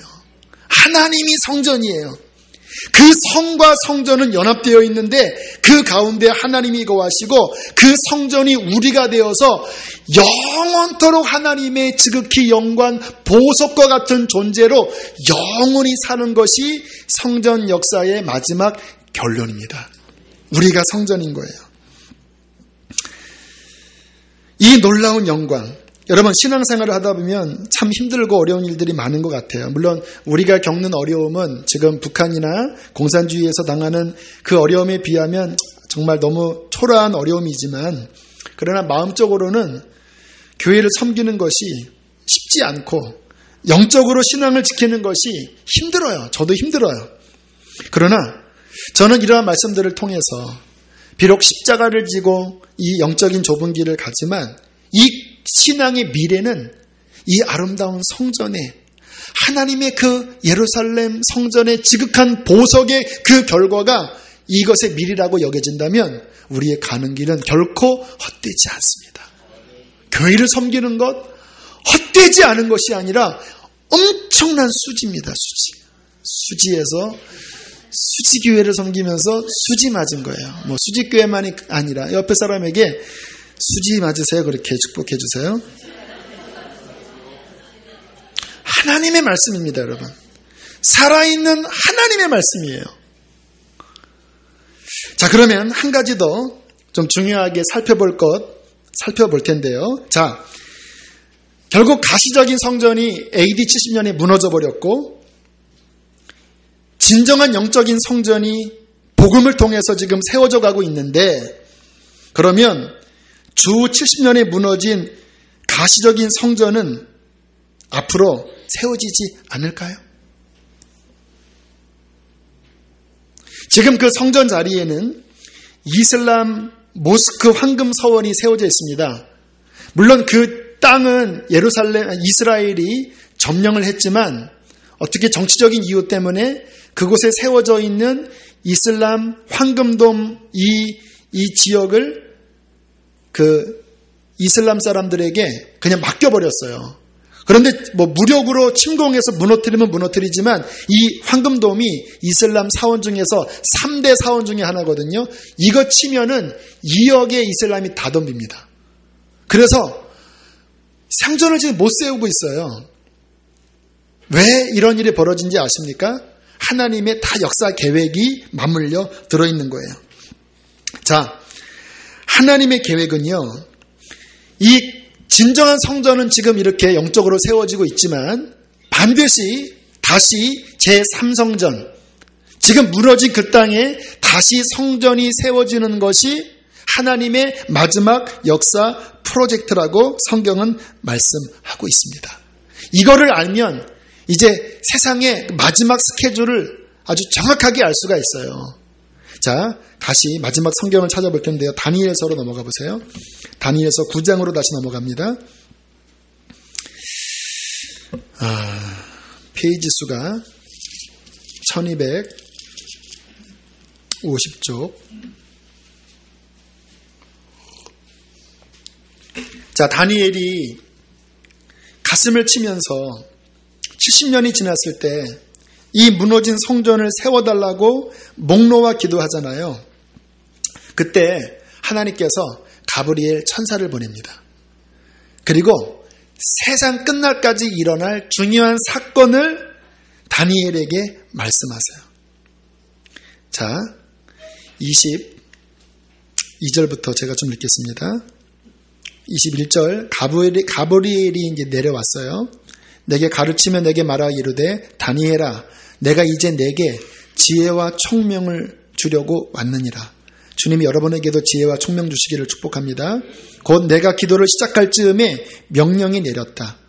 하나님이 성전이에요. 그 성과 성전은 연합되어 있는데 그 가운데 하나님이 거하시고 그 성전이 우리가 되어서 영원토록 하나님의 지극히 영광 보석과 같은 존재로 영원히 사는 것이 성전 역사의 마지막 결론입니다. 우리가 성전인 거예요. 이 놀라운 영광, 여러분 신앙생활을 하다 보면 참 힘들고 어려운 일들이 많은 것 같아요. 물론 우리가 겪는 어려움은 지금 북한이나 공산주의에서 당하는 그 어려움에 비하면 정말 너무 초라한 어려움이지만, 그러나 마음적으로는 교회를 섬기는 것이 쉽지 않고 영적으로 신앙을 지키는 것이 힘들어요. 저도 힘들어요. 그러나 저는 이러한 말씀들을 통해서 비록 십자가를 지고 이 영적인 좁은 길을 가지만 이 신앙의 미래는 이 아름다운 성전에 하나님의 그 예루살렘 성전의 지극한 보석의 그 결과가 이것의 미래라고 여겨진다면 우리의 가는 길은 결코 헛되지 않습니다. 교회를 섬기는 것 헛되지 않은 것이 아니라 엄청난 수지입니다. 수지에서 수지교회를 섬기면서 수지 맞은 거예요. 뭐 수지교회만이 아니라 옆에 사람에게 수지 맞으세요. 그렇게 축복해 주세요. 하나님의 말씀입니다, 여러분. 살아있는 하나님의 말씀이에요. 자, 그러면 한 가지 더 좀 중요하게 살펴볼 텐데요. 자, 결국 가시적인 성전이 AD 70년에 무너져 버렸고 진정한 영적인 성전이 복음을 통해서 지금 세워져 가고 있는데, 그러면 주 70년에 무너진 가시적인 성전은 앞으로 세워지지 않을까요? 지금 그 성전 자리에는 이슬람 모스크 황금 서원이 세워져 있습니다. 물론 그 땅은 이스라엘이 점령을 했지만 어떻게 정치적인 이유 때문에 그곳에 세워져 있는 이슬람 황금돔 이 지역을 그 이슬람 사람들에게 그냥 맡겨버렸어요. 그런데 뭐 무력으로 침공해서 무너뜨리면 무너뜨리지만 이 황금돔이 이슬람 사원 중에서 3대 사원 중에 하나거든요. 이거 치면은 2억의 이슬람이 다 덤빕니다. 그래서 상전을 지금 못 세우고 있어요. 왜 이런 일이 벌어진지 아십니까? 하나님의 다 역사 계획이 맞물려 들어있는 거예요. 자, 하나님의 계획은요, 이 진정한 성전은 지금 이렇게 영적으로 세워지고 있지만 반드시 다시 제3성전, 지금 무너진 그 땅에 다시 성전이 세워지는 것이 하나님의 마지막 역사 프로젝트라고 성경은 말씀하고 있습니다. 이거를 알면 이제 세상의 마지막 스케줄을 아주 정확하게 알 수가 있어요. 자, 다시 마지막 성경을 찾아볼 텐데요. 다니엘서로 넘어가 보세요. 다니엘서 9장으로 다시 넘어갑니다. 페이지 수가 1250쪽. 자, 다니엘이 가슴을 치면서 70년이 지났을 때 이 무너진 성전을 세워달라고 목놓아 기도하잖아요. 그때 하나님께서 가브리엘 천사를 보냅니다. 그리고 세상 끝날까지 일어날 중요한 사건을 다니엘에게 말씀하세요. 자, 22절부터 제가 좀 읽겠습니다. 21절, 가브리엘이 이제 내려왔어요. 내게 가르치며 내게 말하 이르되 다니엘아, 내가 이제 내게 지혜와 총명을 주려고 왔느니라. 주님이 여러분에게도 지혜와 총명 주시기를 축복합니다. 곧 내가 기도를 시작할 즈음에 명령이 내렸다.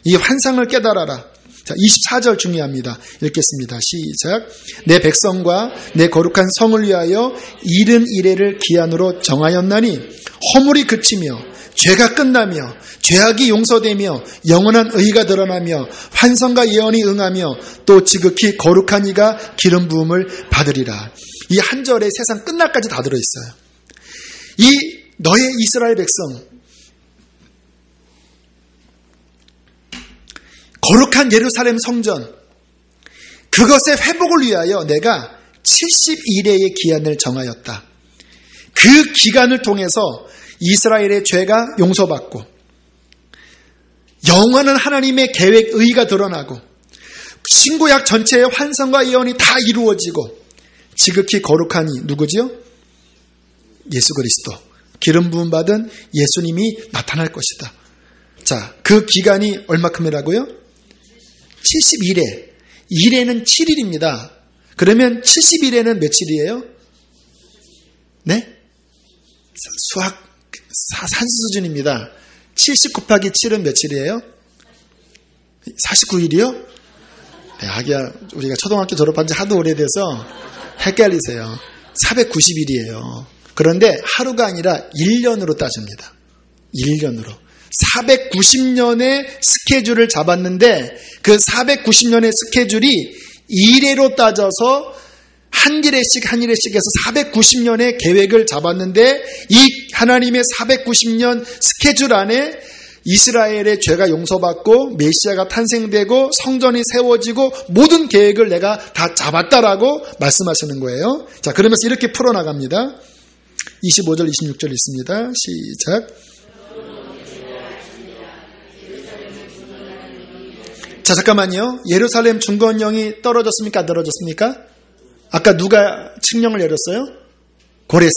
이 환상을 깨달아라. 자, 24절 중요합니다. 읽겠습니다. 시작. 내 백성과 내 거룩한 성을 위하여 이른 이래를 기한으로 정하였나니 허물이 그치며 죄가 끝나며 죄악이 용서되며 영원한 의가 드러나며 환상과 예언이 응하며 또 지극히 거룩한 이가 기름 부음을 받으리라. 이 한 절에 세상 끝날까지 다 들어있어요. 이 너의 이스라엘 백성, 거룩한 예루살렘 성전, 그것의 회복을 위하여 내가 70일의 기한을 정하였다. 그 기간을 통해서 이스라엘의 죄가 용서받고 영원한 하나님의 계획, 의가 드러나고 신구약 전체의 환상과 예언이 다 이루어지고 지극히 거룩하니 누구지요? 예수 그리스도, 기름 부음 받은 예수님이 나타날 것이다. 자, 그 기간이 얼마큼이라고요? 70일에, 1에는 7일입니다. 그러면 70일에는 며칠이에요? 네? 수학 산수 수준입니다. 70 곱하기 7은 며칠이에요? 49일이요? 네, 하기야 우리가 초등학교 졸업한 지 하도 오래돼서 헷갈리세요. 490일이에요. 그런데 하루가 아니라 1년으로 따집니다. 1년으로. 490년의 스케줄을 잡았는데 그 490년의 스케줄이 1회로 따져서 한 일회씩 해서 490년의 계획을 잡았는데 이 하나님의 490년 스케줄 안에 이스라엘의 죄가 용서받고 메시아가 탄생되고 성전이 세워지고 모든 계획을 내가 다 잡았다라고 말씀하시는 거예요. 자, 그러면서 이렇게 풀어나갑니다. 25절 26절 있습니다. 시작. 자, 잠깐만요. 예루살렘 중건령이 떨어졌습니까? 안 떨어졌습니까? 아까 누가 칙령을 내렸어요? 고레스.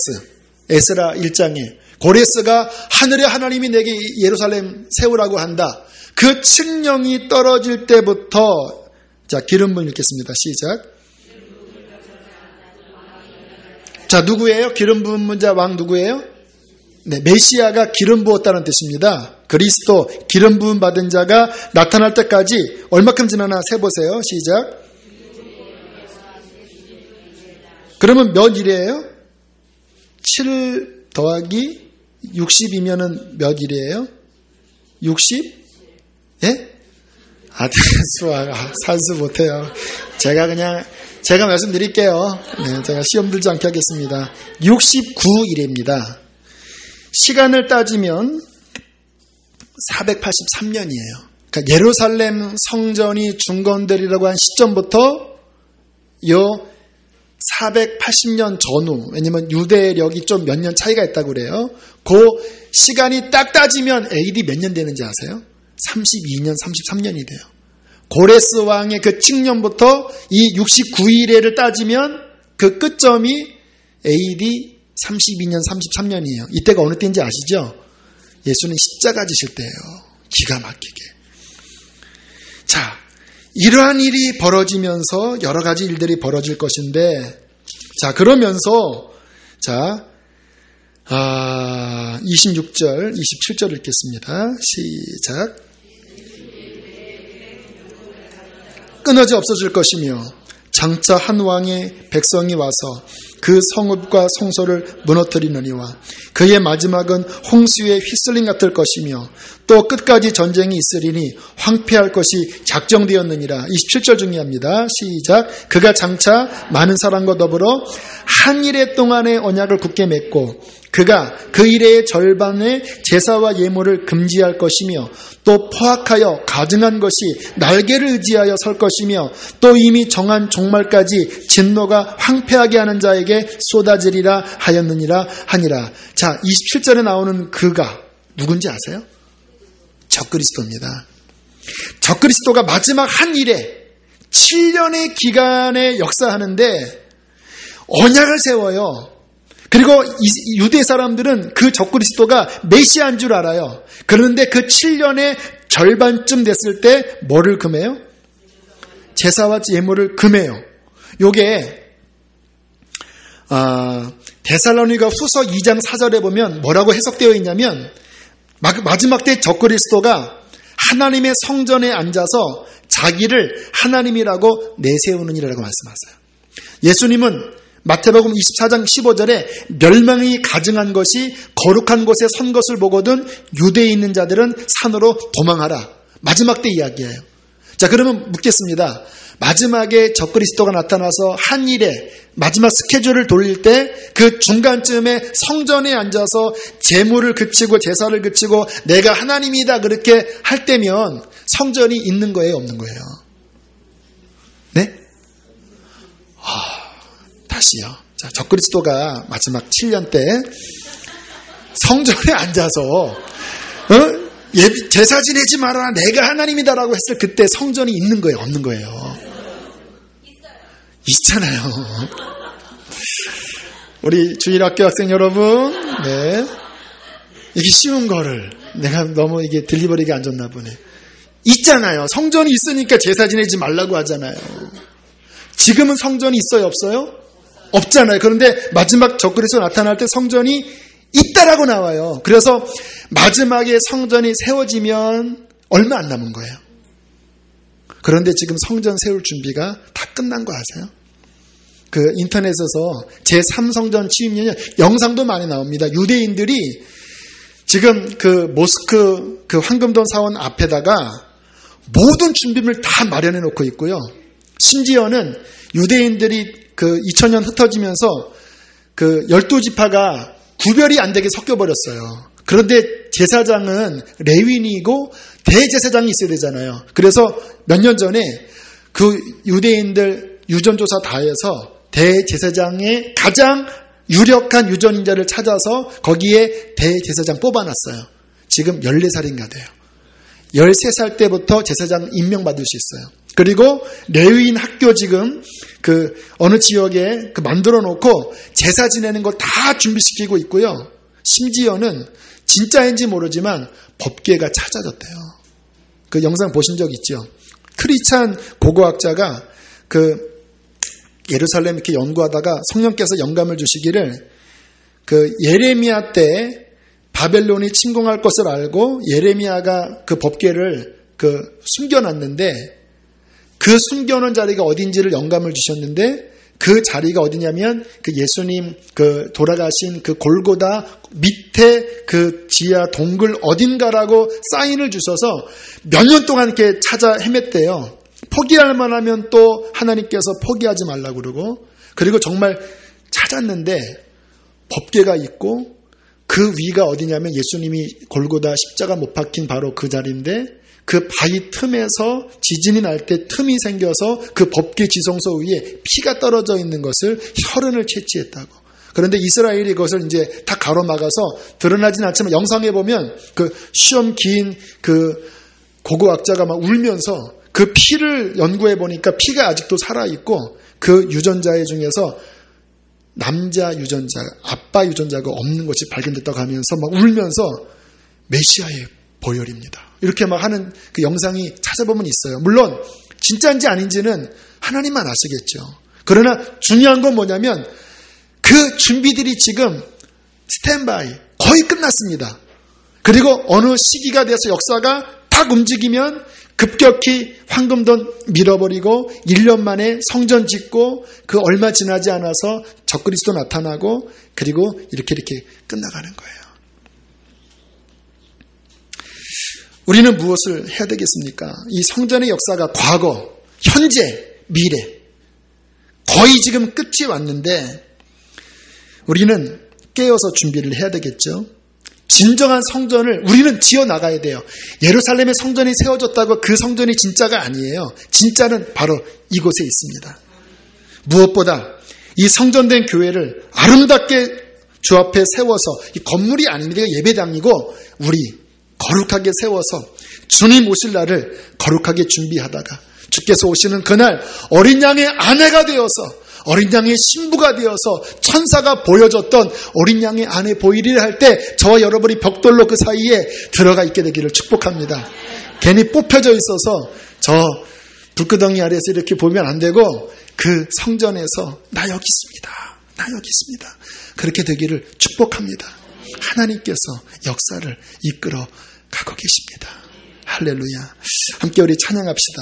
에스라 1장에 고레스가 하늘의 하나님이 내게 예루살렘 세우라고 한다. 그 칙령이 떨어질 때부터, 자, 기름 부음 읽겠습니다. 시작. 자, 누구예요? 기름 부은 자 왕 누구예요? 네, 메시아가 기름 부었다는 뜻입니다. 그리스도, 기름 부음 받은 자가 나타날 때까지 얼마큼 지나나 세보세요. 시작. 그러면 몇 일이에요? 7 더하기 60이면은 몇 일이에요? 60? 예? 수학, 산수 못해요. 제가 말씀드릴게요. 네, 제가 시험 들지 않게 하겠습니다. 69일입니다. 시간을 따지면 483년이에요. 그러니까 예루살렘 성전이 중건되리라고 한 시점부터 요 480년 전후, 왜냐면 유대력이 좀 몇 년 차이가 있다고 그래요. 그 시간이 딱 따지면 AD 몇 년 되는지 아세요? 32년, 33년이 돼요. 고레스 왕의 그 칙년부터 이 69일에를 따지면 그 끝점이 AD 32년, 33년이에요. 이때가 어느 때인지 아시죠? 예수는 십자가 지실 때예요. 기가 막히게. 자, 이러한 일이 벌어지면서 여러 가지 일들이 벌어질 것인데, 자, 그러면서, 자, 26절, 27절 읽겠습니다. 시작. 끊어지 없어질 것이며, 장차 한 왕의 백성이 와서 그 성읍과 성소를 무너뜨리느니와 그의 마지막은 홍수의 휘슬림 같을 것이며 또 끝까지 전쟁이 있으리니 황폐할 것이 작정되었느니라. 27절 중요합니다. 시작. 그가 장차 많은 사람과 더불어 한 일해 동안의 언약을 굳게 맺고 그가 그 일의 절반의 제사와 예물을 금지할 것이며 또 포악하여 가증한 것이 날개를 의지하여 설 것이며 또 이미 정한 종말까지 진노가 황폐하게 하는 자에게 쏟아지리라 하였느니라 하니라. 자, 27절에 나오는 그가 누군지 아세요? 적그리스도입니다. 적그리스도가 마지막 한 일에 7년의 기간에 역사하는데 언약을 세워요. 그리고 유대 사람들은 그 적그리스도가 메시아인 줄 알아요. 그런데 그 7년의 절반쯤 됐을 때 뭐를 금해요? 제사와 예물을 금해요. 요게 데살로니가 후서 2장 4절에 보면 뭐라고 해석되어 있냐면 마지막 때 적그리스도가 하나님의 성전에 앉아서 자기를 하나님이라고 내세우느니라고 말씀하세요. 예수님은 마태복음 24장 15절에 멸망이 가증한 것이 거룩한 곳에 선 것을 보거든 유대에 있는 자들은 산으로 도망하라. 마지막 때 이야기예요. 자, 그러면 묻겠습니다. 마지막에 적그리스도가 나타나서 한 일에 마지막 스케줄을 돌릴 때 그 중간쯤에 성전에 앉아서 제물을 그치고 제사를 그치고 내가 하나님이다 그렇게 할 때면 성전이 있는 거예요, 없는 거예요? 네? 다시요. 자, 적그리스도가 마지막 7년 때 성전에 앉아서 제사 지내지 마라 내가 하나님이다라고 했을 그때 성전이 있는 거예요, 없는 거예요? 있잖아요. 우리 주일학교 학생 여러분, 네, 이게 쉬운 거를 내가 너무 이게 딜리버리가 안 좋나 보네. 있잖아요. 성전이 있으니까 제사 지내지 말라고 하잖아요. 지금은 성전이 있어요, 없어요? 없잖아요. 그런데 마지막 적그리스도 나타날 때 성전이 있다라고 나와요. 그래서 마지막에 성전이 세워지면 얼마 안 남은 거예요. 그런데 지금 성전 세울 준비가 다 끝난 거 아세요? 그 인터넷에서 제3성전 취임년 영상도 많이 나옵니다. 유대인들이 지금 그 모스크 그 황금돈 사원 앞에다가 모든 준비물 다 마련해 놓고 있고요. 심지어는 유대인들이 그 2000년 흩어지면서 그 12지파가 구별이 안 되게 섞여버렸어요. 그런데 제사장은 레위인이고 대제사장이 있어야 되잖아요. 그래서 몇 년 전에 그 유대인들 유전조사 다 해서 대제사장의 가장 유력한 유전인자를 찾아서 거기에 대제사장 뽑아놨어요. 지금 14살인가 돼요. 13살 때부터 제사장 임명받을 수 있어요. 그리고 레위인 학교 지금 그 어느 지역에 그 만들어 놓고 제사 지내는 거 다 준비시키고 있고요. 심지어는 진짜인지 모르지만 법궤가 찾아졌대요. 그 영상 보신 적 있죠? 크리스찬 고고학자가 그 예루살렘 이렇게 연구하다가 성령께서 영감을 주시기를 그 예레미야 때 바벨론이 침공할 것을 알고 예레미야가 그 법궤를 그 숨겨놨는데 그 숨겨놓은 자리가 어딘지를 영감을 주셨는데 그 자리가 어디냐면 그 예수님 그 돌아가신 그 골고다 밑에 그 지하 동굴 어딘가라고 사인을 주셔서 몇 년 동안 이렇게 찾아 헤맸대요. 포기할 만하면 또 하나님께서 포기하지 말라고 그러고 그리고 정말 찾았는데 법궤가 있고 그 위가 어디냐면 예수님이 골고다 십자가 못 박힌 바로 그 자리인데 그 바위 틈에서 지진이 날 때 틈이 생겨서 그 법궤 지성소 위에 피가 떨어져 있는 것을 혈흔을 채취했다고. 그런데 이스라엘이 그것을 이제 다 가로막아서 드러나진 않지만 영상에 보면 그 시험 긴 그 고고학자가 막 울면서 그 피를 연구해 보니까 피가 아직도 살아있고 그 유전자 중에서 남자 유전자, 아빠 유전자가 없는 것이 발견됐다고 하면서 막 울면서 메시아의 보혈입니다. 이렇게 막 하는 그 영상이 찾아보면 있어요. 물론 진짜인지 아닌지는 하나님만 아시겠죠. 그러나 중요한 건 뭐냐면 그 준비들이 지금 스탠바이 거의 끝났습니다. 그리고 어느 시기가 돼서 역사가 탁 움직이면 급격히 황금돈 밀어버리고 1년 만에 성전 짓고 그 얼마 지나지 않아서 적그리스도 나타나고 그리고 이렇게 끝나가는 거예요. 우리는 무엇을 해야 되겠습니까? 이 성전의 역사가 과거, 현재, 미래 거의 지금 끝이 왔는데 우리는 깨어서 준비를 해야 되겠죠. 진정한 성전을 우리는 지어나가야 돼요. 예루살렘의 성전이 세워졌다고 그 성전이 진짜가 아니에요. 진짜는 바로 이곳에 있습니다. 무엇보다 이 성전된 교회를 아름답게 주 앞에 세워서 이 건물이 아닙니다. 예배당이고 우리 거룩하게 세워서 주님 오실 날을 거룩하게 준비하다가 주께서 오시는 그날 어린 양의 아내가 되어서 어린 양의 신부가 되어서 천사가 보여줬던 어린 양의 아내 보이리를 할 때 저와 여러분이 벽돌로 그 사이에 들어가 있게 되기를 축복합니다. 괜히 뽑혀져 있어서 저 불구덩이 아래에서 이렇게 보면 안 되고 그 성전에서 나 여기 있습니다. 나 여기 있습니다. 그렇게 되기를 축복합니다. 하나님께서 역사를 이끌어 가고 계십니다. 할렐루야. 함께 우리 찬양합시다.